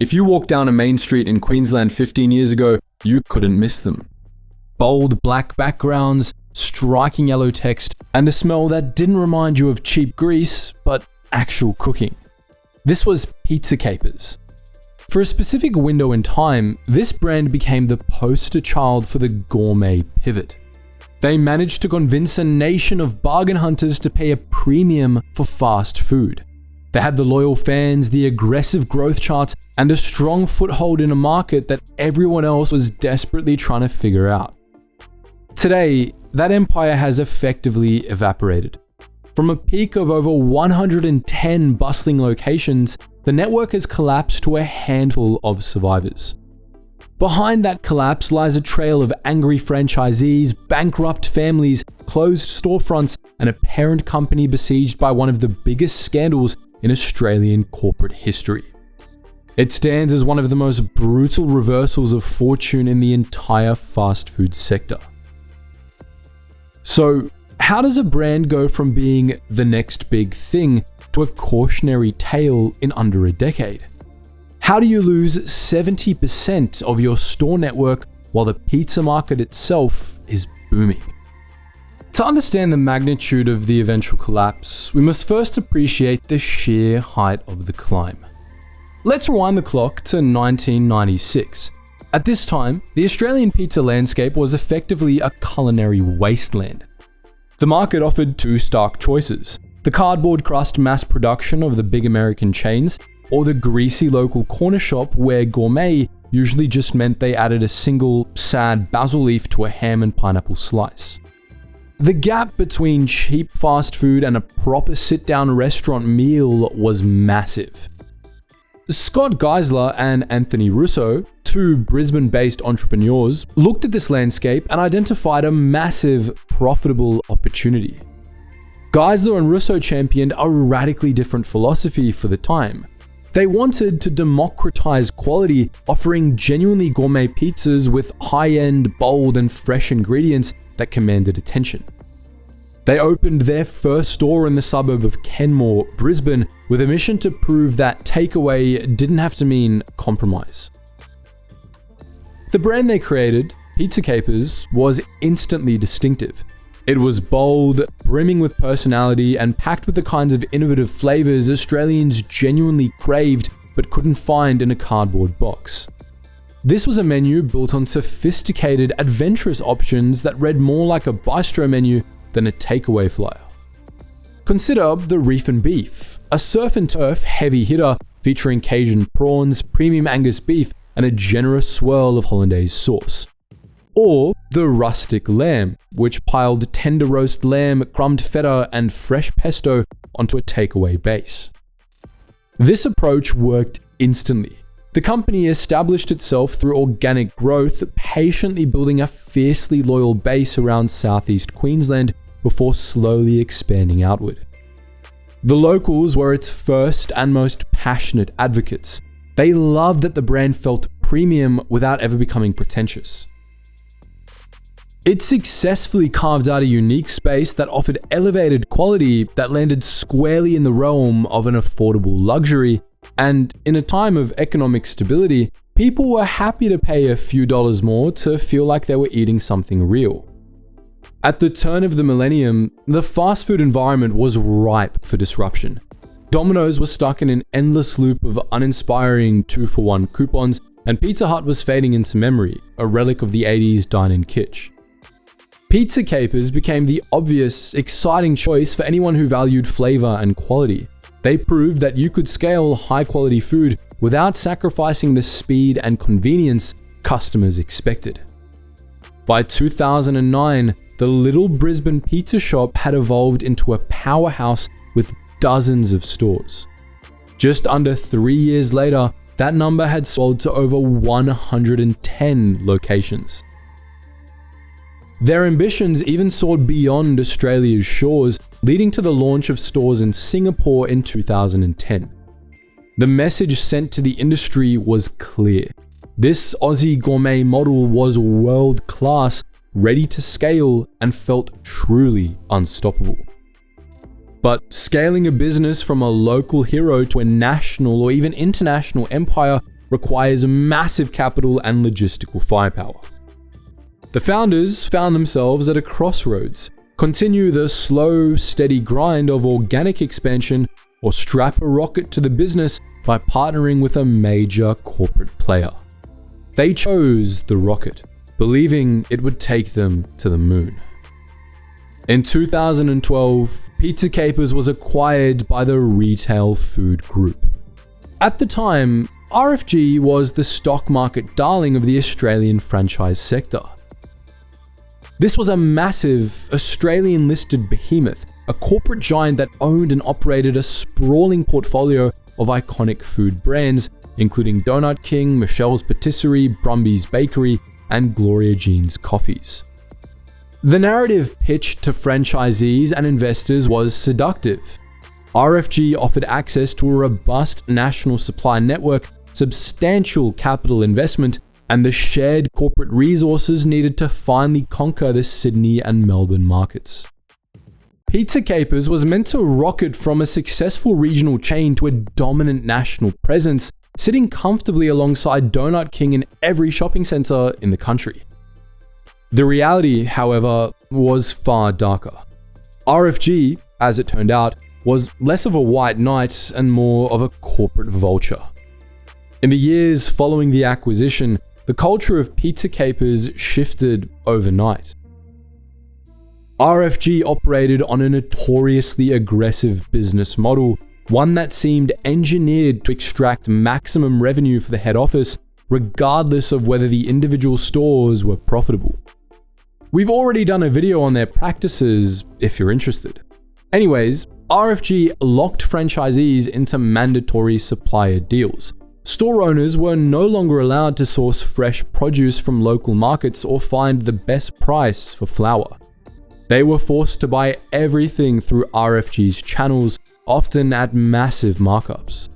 If you walked down a main street in Queensland 15 years ago, you couldn't miss them. Bold black backgrounds, striking yellow text, and a smell that didn't remind you of cheap grease, but actual cooking. This was Pizza Capers. For a specific window in time, this brand became the poster child for the gourmet pivot. They managed to convince a nation of bargain hunters to pay a premium for fast food. They had the loyal fans, the aggressive growth charts, and a strong foothold in a market that everyone else was desperately trying to figure out. Today, that empire has effectively evaporated. From a peak of over 110 bustling locations, the network has collapsed to a handful of survivors. Behind that collapse lies a trail of angry franchisees, bankrupt families, closed storefronts, and a parent company besieged by one of the biggest scandals in Australian corporate history. It stands as one of the most brutal reversals of fortune in the entire fast food sector. So, how does a brand go from being the next big thing to a cautionary tale in under a decade? How do you lose 70% of your store network while the pizza market itself is booming? To understand the magnitude of the eventual collapse, we must first appreciate the sheer height of the climb. Let's rewind the clock to 1996. At this time, the Australian pizza landscape was effectively a culinary wasteland. The market offered two stark choices: the cardboard crust mass production of the big American chains, or the greasy local corner shop where gourmet usually just meant they added a single sad basil leaf to a ham and pineapple slice. The gap between cheap fast food and a proper sit-down restaurant meal was massive. Scott Geisler and Anthony Russo, two Brisbane-based entrepreneurs, looked at this landscape and identified a massive, profitable opportunity. Geisler and Russo championed a radically different philosophy for the time. They wanted to democratize quality, offering genuinely gourmet pizzas with high-end, bold, and fresh ingredients that commanded attention. They opened their first store in the suburb of Kenmore, Brisbane, with a mission to prove that takeaway didn't have to mean compromise. The brand they created, Pizza Capers, was instantly distinctive. It was bold, brimming with personality, and packed with the kinds of innovative flavors Australians genuinely craved but couldn't find in a cardboard box. This was a menu built on sophisticated, adventurous options that read more like a bistro menu than a takeaway flyer. Consider the Reef and Beef, a surf and turf heavy hitter featuring Cajun prawns, premium Angus beef, and a generous swirl of hollandaise sauce. Or the Rustic Lamb, which piled tender roast lamb, crumbed feta, and fresh pesto onto a takeaway base. This approach worked instantly. The company established itself through organic growth, patiently building a fiercely loyal base around southeast Queensland before slowly expanding outward. The locals were its first and most passionate advocates. They loved that the brand felt premium without ever becoming pretentious. It successfully carved out a unique space that offered elevated quality that landed squarely in the realm of an affordable luxury, and in a time of economic stability, people were happy to pay a few dollars more to feel like they were eating something real. At the turn of the millennium, the fast food environment was ripe for disruption. Domino's was stuck in an endless loop of uninspiring 2-for-1 coupons, and Pizza Hut was fading into memory, a relic of the 80s dine-in kitsch. Pizza Capers became the obvious, exciting choice for anyone who valued flavor and quality. They proved that you could scale high-quality food without sacrificing the speed and convenience customers expected. By 2009, the little Brisbane pizza shop had evolved into a powerhouse with dozens of stores. Just under 3 years later, that number had swelled to over 110 locations. Their ambitions even soared beyond Australia's shores, leading to the launch of stores in Singapore in 2010. The message sent to the industry was clear. This Aussie gourmet model was world-class, ready to scale, and felt truly unstoppable. But scaling a business from a local hero to a national or even international empire requires massive capital and logistical firepower. The founders found themselves at a crossroads: continue the slow, steady grind of organic expansion, or strap a rocket to the business by partnering with a major corporate player. They chose the rocket, believing it would take them to the moon. In 2012, Pizza Capers was acquired by the Retail Food Group. At the time, RFG was the stock market darling of the Australian franchise sector. This was a massive Australian-listed behemoth, a corporate giant that owned and operated a sprawling portfolio of iconic food brands, including Donut King, Michelle's Patisserie, Brumby's Bakery, and Gloria Jean's Coffees. The narrative pitched to franchisees and investors was seductive. RFG offered access to a robust national supply network, substantial capital investment, and the shared corporate resources needed to finally conquer the Sydney and Melbourne markets. Pizza Capers was meant to rocket from a successful regional chain to a dominant national presence, sitting comfortably alongside Donut King in every shopping centre in the country. The reality, however, was far darker. RFG, as it turned out, was less of a white knight and more of a corporate vulture. In the years following the acquisition, the culture of Pizza Capers shifted overnight. RFG operated on a notoriously aggressive business model, one that seemed engineered to extract maximum revenue for the head office, regardless of whether the individual stores were profitable. We've already done a video on their practices if you're interested. Anyways, RFG locked franchisees into mandatory supplier deals. Store owners were no longer allowed to source fresh produce from local markets or find the best price for flour. They were forced to buy everything through RFG's channels, often at massive markups.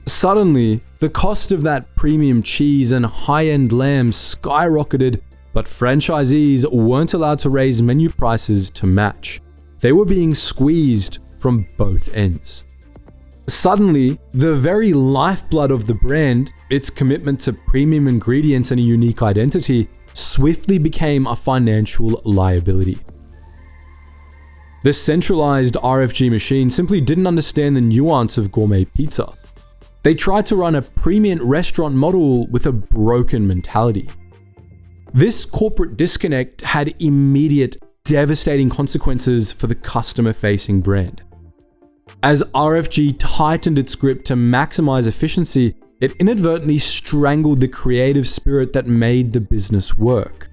Suddenly, the cost of that premium cheese and high-end lamb skyrocketed, but franchisees weren't allowed to raise menu prices to match. They were being squeezed from both ends. Suddenly, the very lifeblood of the brand, its commitment to premium ingredients and a unique identity, swiftly became a financial liability. The centralized RFG machine simply didn't understand the nuance of gourmet pizza. They tried to run a premium restaurant model with a broken mentality. This corporate disconnect had immediate, devastating consequences for the customer-facing brand. As RFG tightened its grip to maximize efficiency, it inadvertently strangled the creative spirit that made the business work.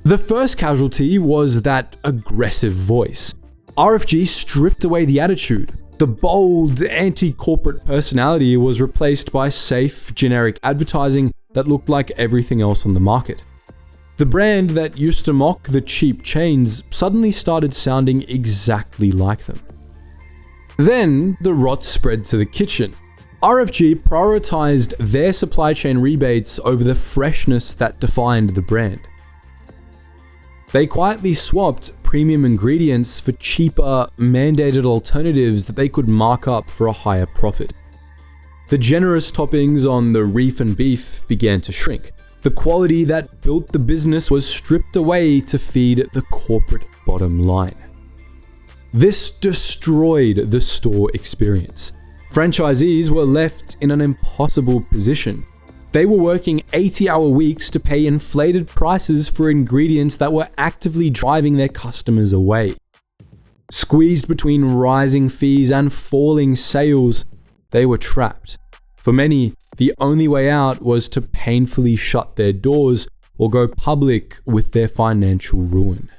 The first casualty was that aggressive voice. RFG stripped away the attitude. The bold, anti-corporate personality was replaced by safe, generic advertising that looked like everything else on the market. The brand that used to mock the cheap chains suddenly started sounding exactly like them. Then, the rot spread to the kitchen. RFG prioritized their supply chain rebates over the freshness that defined the brand. They quietly swapped premium ingredients for cheaper, mandated alternatives that they could mark up for a higher profit. The generous toppings on the reef and beef began to shrink. The quality that built the business was stripped away to feed the corporate bottom line. This destroyed the store experience. Franchisees were left in an impossible position. They were working 80-hour weeks to pay inflated prices for ingredients that were actively driving their customers away. Squeezed between rising fees and falling sales, they were trapped. For many, the only way out was to painfully shut their doors or go public with their financial ruin.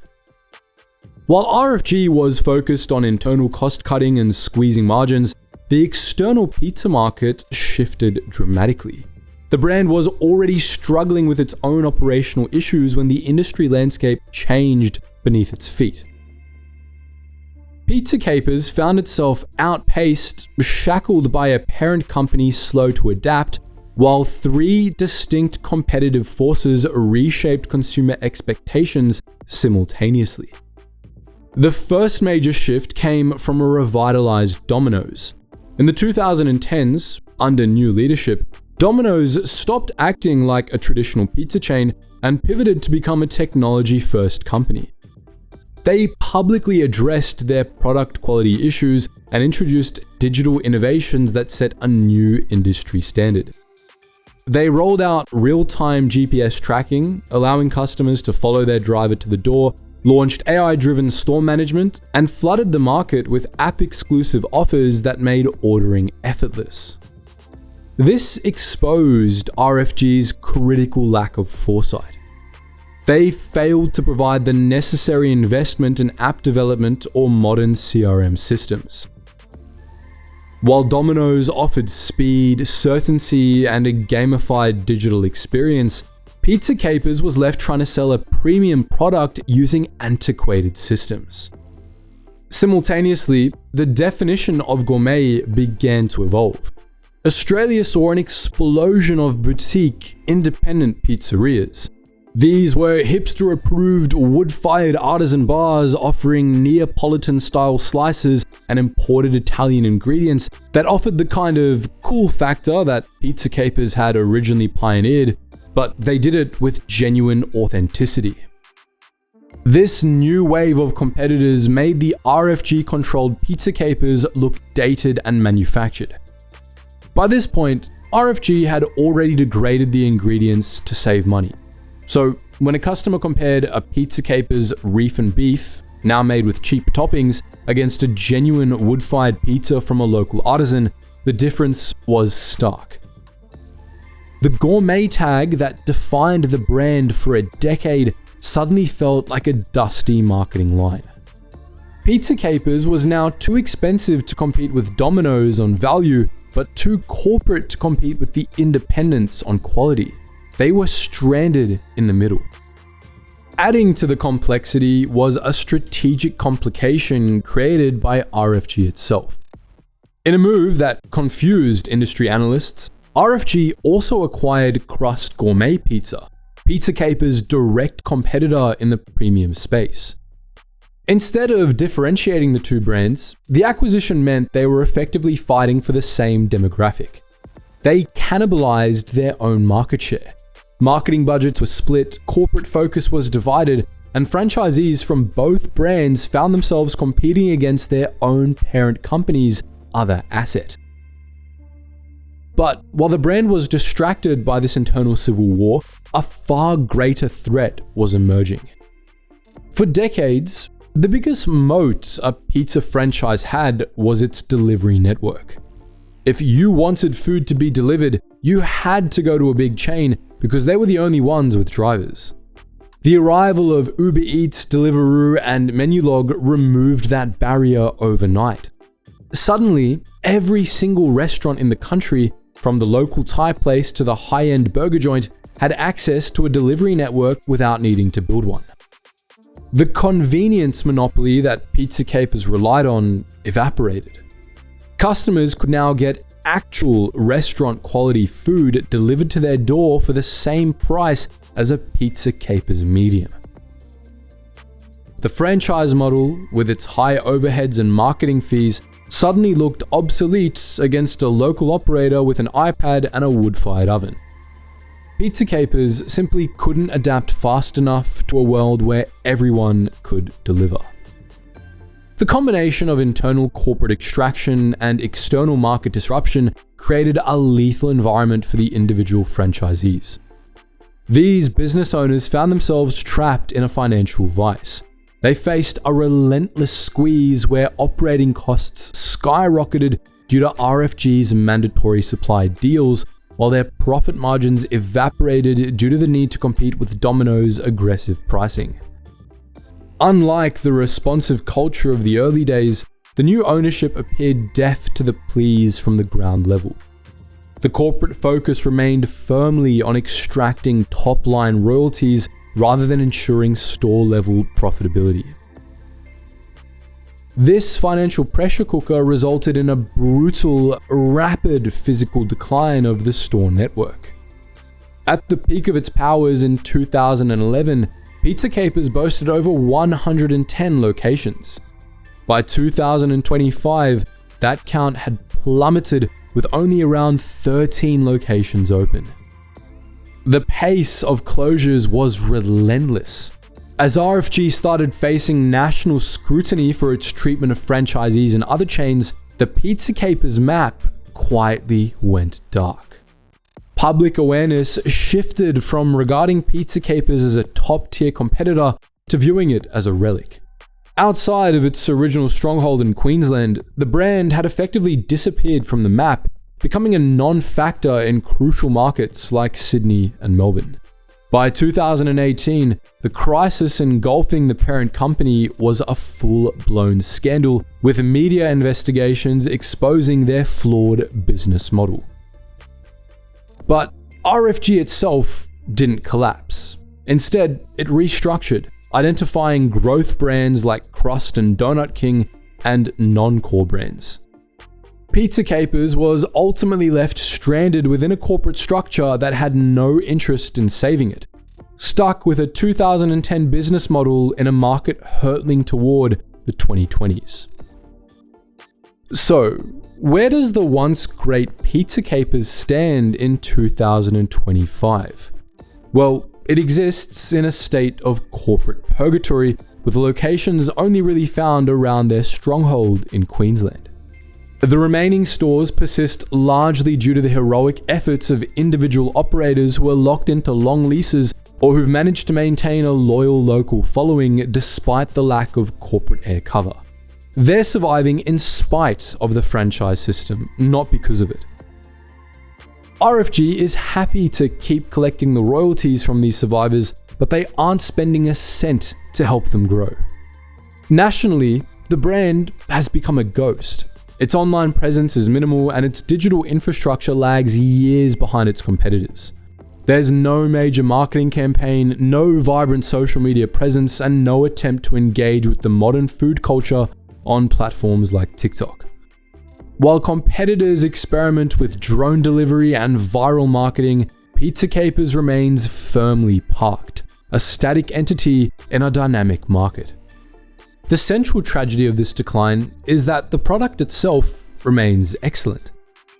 While RFG was focused on internal cost cutting and squeezing margins, the external pizza market shifted dramatically. The brand was already struggling with its own operational issues when the industry landscape changed beneath its feet. Pizza Capers found itself outpaced, shackled by a parent company slow to adapt, while three distinct competitive forces reshaped consumer expectations simultaneously. The first major shift came from a revitalized Domino's. In the 2010s, under new leadership, Domino's stopped acting like a traditional pizza chain and pivoted to become a technology-first company. They publicly addressed their product quality issues and introduced digital innovations that set a new industry standard. They rolled out real-time GPS tracking, allowing customers to follow their driver to the door, launched AI-driven store management, and flooded the market with app-exclusive offers that made ordering effortless. This exposed RFG's critical lack of foresight. They failed to provide the necessary investment in app development or modern CRM systems. While Domino's offered speed, certainty, and a gamified digital experience, Pizza Capers was left trying to sell a premium product using antiquated systems. Simultaneously, the definition of gourmet began to evolve. Australia saw an explosion of boutique, independent pizzerias. These were hipster-approved wood-fired artisan bars offering Neapolitan-style slices and imported Italian ingredients that offered the kind of cool factor that Pizza Capers had originally pioneered, but they did it with genuine authenticity. This new wave of competitors made the RFG-controlled Pizza Capers look dated and manufactured. By this point, RFG had already degraded the ingredients to save money. So when a customer compared a Pizza Capers reef and beef, now made with cheap toppings, against a genuine wood-fired pizza from a local artisan, the difference was stark. The gourmet tag that defined the brand for a decade suddenly felt like a dusty marketing line. Pizza Capers was now too expensive to compete with Domino's on value, but too corporate to compete with the independents on quality. They were stranded in the middle. Adding to the complexity was a strategic complication created by RFG itself. In a move that confused industry analysts, RFG also acquired Crust Gourmet Pizza, Pizza Capers' direct competitor in the premium space. Instead of differentiating the two brands, the acquisition meant they were effectively fighting for the same demographic. They cannibalized their own market share. Marketing budgets were split, corporate focus was divided, and franchisees from both brands found themselves competing against their own parent company's other asset. But while the brand was distracted by this internal civil war, a far greater threat was emerging. For decades, the biggest moat a pizza franchise had was its delivery network. If you wanted food to be delivered, you had to go to a big chain because they were the only ones with drivers. The arrival of Uber Eats, Deliveroo, and Menulog removed that barrier overnight. Suddenly, every single restaurant in the country, from the local Thai place to the high-end burger joint, had access to a delivery network without needing to build one. The convenience monopoly that Pizza Capers relied on evaporated. Customers could now get actual restaurant-quality food delivered to their door for the same price as a Pizza Capers medium. The franchise model, with its high overheads and marketing fees, suddenly looked obsolete against a local operator with an iPad and a wood-fired oven. Pizza Capers simply couldn't adapt fast enough to a world where everyone could deliver. The combination of internal corporate extraction and external market disruption created a lethal environment for the individual franchisees. These business owners found themselves trapped in a financial vice. They faced a relentless squeeze where operating costs skyrocketed due to RFG's mandatory supply deals, while their profit margins evaporated due to the need to compete with Domino's aggressive pricing. Unlike the responsive culture of the early days, the new ownership appeared deaf to the pleas from the ground level. The corporate focus remained firmly on extracting top-line royalties rather than ensuring store-level profitability. This financial pressure cooker resulted in a brutal, rapid physical decline of the store network. At the peak of its powers in 2011, Pizza Capers boasted over 110 locations. By 2025, that count had plummeted with only around 13 locations open. The pace of closures was relentless. As RFG started facing national scrutiny for its treatment of franchisees and other chains, the Pizza Capers map quietly went dark. Public awareness shifted from regarding Pizza Capers as a top-tier competitor to viewing it as a relic. Outside of its original stronghold in Queensland, the brand had effectively disappeared from the map, becoming a non-factor in crucial markets like Sydney and Melbourne. By 2018, the crisis engulfing the parent company was a full-blown scandal, with media investigations exposing their flawed business model. But RFG itself didn't collapse. Instead, it restructured, identifying growth brands like Crust and Donut King and non-core brands. Pizza Capers was ultimately left stranded within a corporate structure that had no interest in saving it, stuck with a 2010 business model in a market hurtling toward the 2020s. So, where does the once great Pizza Capers stand in 2025? Well, it exists in a state of corporate purgatory, with locations only really found around their stronghold in Queensland. The remaining stores persist largely due to the heroic efforts of individual operators who are locked into long leases or who've managed to maintain a loyal local following despite the lack of corporate air cover. They're surviving in spite of the franchise system, not because of it. RFG is happy to keep collecting the royalties from these survivors, but they aren't spending a cent to help them grow. Nationally, the brand has become a ghost. Its online presence is minimal and its digital infrastructure lags years behind its competitors. There's no major marketing campaign, no vibrant social media presence, and no attempt to engage with the modern food culture on platforms like TikTok. While competitors experiment with drone delivery and viral marketing, Pizza Capers remains firmly parked, a static entity in a dynamic market. The central tragedy of this decline is that the product itself remains excellent.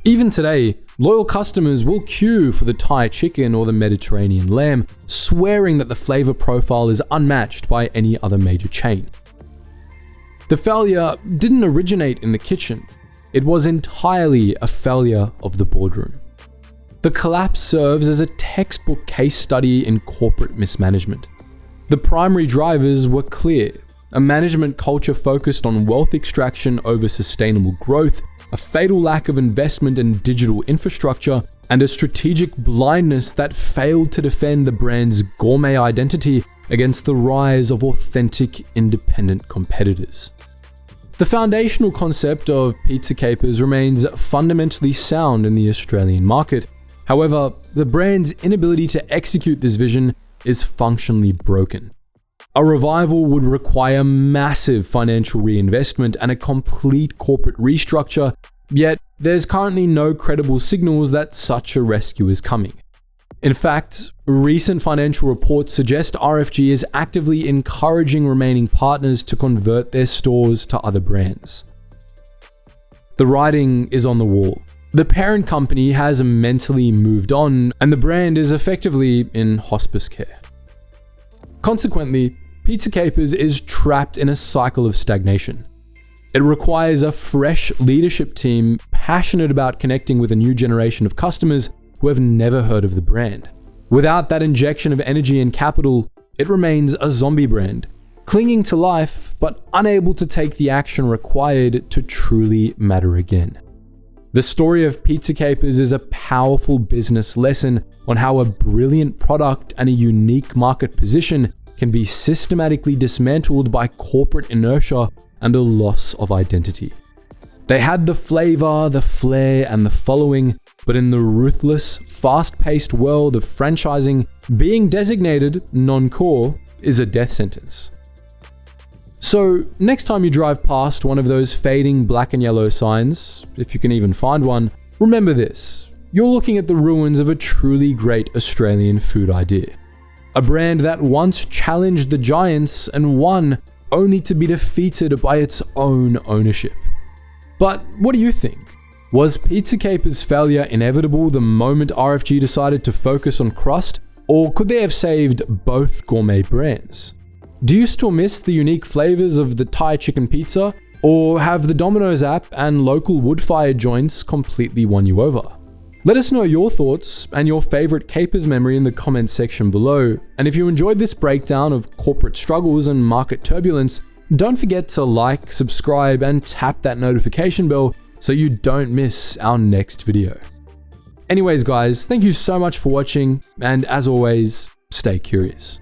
Even today, loyal customers will queue for the Thai chicken or the Mediterranean lamb, swearing that the flavor profile is unmatched by any other major chain. The failure didn't originate in the kitchen. It was entirely a failure of the boardroom. The collapse serves as a textbook case study in corporate mismanagement. The primary drivers were clear: a management culture focused on wealth extraction over sustainable growth, a fatal lack of investment in digital infrastructure, and a strategic blindness that failed to defend the brand's gourmet identity against the rise of authentic, independent competitors. The foundational concept of Pizza Capers remains fundamentally sound in the Australian market. However, the brand's inability to execute this vision is functionally broken. A revival would require massive financial reinvestment and a complete corporate restructure, yet there's currently no credible signals that such a rescue is coming. In fact, recent financial reports suggest RFG is actively encouraging remaining partners to convert their stores to other brands. The writing is on the wall. The parent company has mentally moved on, and the brand is effectively in hospice care. Consequently, Pizza Capers is trapped in a cycle of stagnation. It requires a fresh leadership team passionate about connecting with a new generation of customers who have never heard of the brand. Without that injection of energy and capital, it remains a zombie brand, clinging to life but unable to take the action required to truly matter again. The story of Pizza Capers is a powerful business lesson on how a brilliant product and a unique market position can be systematically dismantled by corporate inertia and a loss of identity. They had the flavor, the flair, and the following, but in the ruthless, fast-paced world of franchising, being designated non-core is a death sentence. So, next time you drive past one of those fading black and yellow signs, if you can even find one, remember this: you're looking at the ruins of a truly great Australian food idea. A brand that once challenged the giants and won, only to be defeated by its own ownership. But what do you think? Was Pizza Caper's failure inevitable the moment RFG decided to focus on crust, or could they have saved both gourmet brands? Do you still miss the unique flavors of the Thai chicken pizza, or have the Domino's app and local wood-fired joints completely won you over? Let us know your thoughts and your favorite Capers memory in the comments section below. And if you enjoyed this breakdown of corporate struggles and market turbulence, don't forget to like, subscribe, and tap that notification bell so you don't miss our next video. Anyways guys, thank you so much for watching, and as always, stay curious.